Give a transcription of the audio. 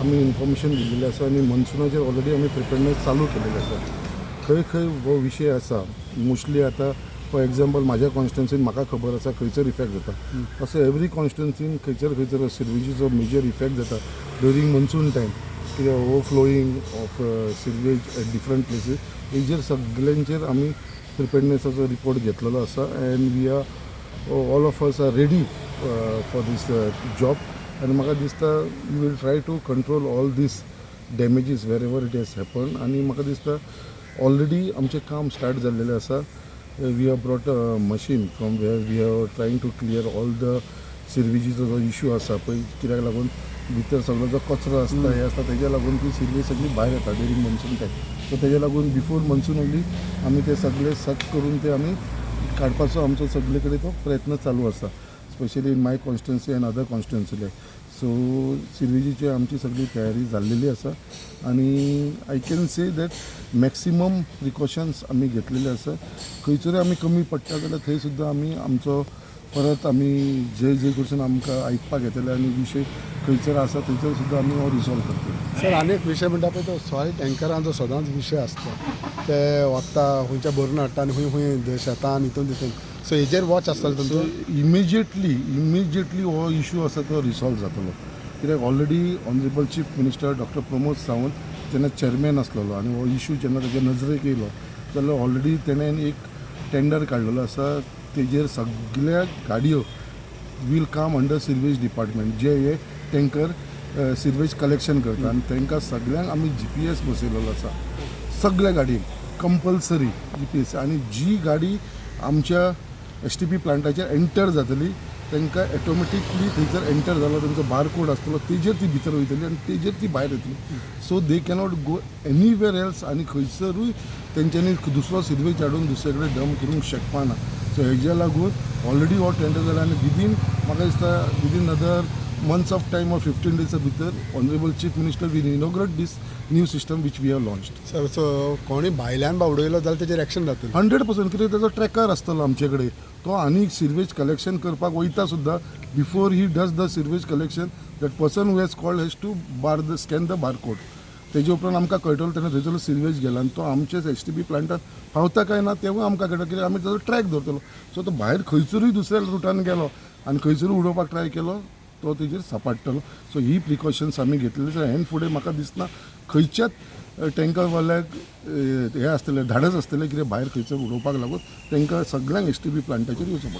आमी इन्फॉर्मेशन दिल्लेलें आसा आनी मनसुनाचेर ऑलरेडी आमी प्रिपेरनेस चालू केलेले आसा. खंय खंय हो विशय आसा मोस्टली आता फॉर एग्जाम्पल म्हाज्या कॉन्स्टिट्युन्सीन म्हाका खबर आसा खंयसर इफेक्ट जाता. असो एवरी कॉन्स्टिट्युन्सीन खंयसर सिरवेजीचो मेजर इफेक्ट जाता ड्युरींग मनसून टायम. कित्याक overflowing of sewerage at different places हेजेर सगळ्यांचेर आमी प्रिपेरनेसाचो रिपोर्ट घेतलेलो आसा and we are all of us are ready for this job. आनी म्हाका दिसता we will try to control all these damages where ever it has happen. आनी म्हाका दिसता ऑलरेडी आमचें काम स्टार्ट जाल्लेलें आसा. We have brought a machine from where we have trying to clear all the सिरवेजीचो जो इशू आसा पळय कित्याक लागून भितर सगळो जो कचरो आसता हे आसता तेज्या लागून ती सिरवेज सगळी भायर येता ड्युरींग मनसून टायम. सो तेज्या लागून बिफोर मनसून ओन्ली आमी ते सगळे सक करून ते आमी काडपाचो आमचो सगळे कडेन तो प्रयत्न चालू आसा specially in my constituency and other कॉन्स्टिट्युन्सीले. सो सिरवेजीची आमची सगळी तयारी जाल्लेली आसा आनी I can say that maximum precautions आमी घेतलेले आसा. खंयसरूय आमी कमी पडटा जाल्यार थंय सुद्दां आमी आमचो परत आमी जे कडसून आमकां आयकपाक येतले आनी विशय खंयसर आसा थंयसर सुद्दां आमी हो रिजॉल्व करतले. सर आनीक विशय म्हणटा पळय तो सॉयल टँकरांचो सदांच विशय आसता ते वखदां खंयच्या भरून हाडटा आनी खंय शेतान हितून तितून सो हेजेर वॉच आसतलो तुमचो. इमिजिएटली हो इशू आसा तो रिसॉल्व जातलो कित्याक already honourable chief minister doctor Pramod Sawant जेन्ना चेअरमॅन आसलेलो आनी हो इशू जेन्ना तेज्या नजरेक येयलो जाल्यार ऑलरेडी तेणेन एक टेंडर काडलेलो आसा. तेजेर सगळ्या गाडयो वील कम अंडर सिरवेज डिपार्टमेंट जे हे टँकर सिरवेज कलेक्शन करता आनी तांकां सगळ्यांक आमी GPS बसयलेलो आसा. सगळ्या गाडयेक कंपल्सरी GPS आनी जी गाडी आमच्या STP प्लांटाचेर एंटर जातली तांकां ऑटोमॅटिकली थंयसर एंटर जालो तांचो बारकोड आसतलो तेजेर ती भितर वयतली आनी तेजेर ती भायर येतली. सो दे कॅनॉट गो एनीवेर एल्स आनी खंयसरूय तेंच्यांनी दुसरो सिरवेज हाडून दुसरे कडेन डंप करूंक शकपा ना. सो हेज्या लागून ऑलरेडी हो टेंडर जाला आनी म्हाका दिसता within other months of time or 15 days भितर honourable chief minister will inaugurate this new system which we have launched. Sir so कोणी भायल्यान बावडयलो जाल्यार तेजेर एक्शन जातली 100% कित्याक तेजो ट्रॅकर आसतलो आमचे कडेन. तो आनीक सिरवेज कलेक्शन करपाक वयता सुद्दां before he does the sewerage collection that person who has called has to scan the barcode. तेजे उपरांत आमकां कळटलो तेणें थंयसर सिरवेज गेला आनी तो आमचे STP प्लांटात पावता काय ना तेवूय आमकां कळटा कित्याक आमी तेजो ट्रॅक धरतलो. सो तो भायर खंयसरूय दुसऱ्या रुटान गेलो आनी खंयसरूय उडोवपाक ट्राय केलो तो तेजेर सपाटतलो. सो ही प्रिकॉशन्स आमी घेतलेली आसा. हें फुडें म्हाका दिसना खंयच्याच टँकरवाल्याक हे आसतलें धाडस आसतलें कितें भायर खंयसर उडोवपाक लागून तांकां सगळ्यांक STP प्लांटाचेर येवचो पडटा.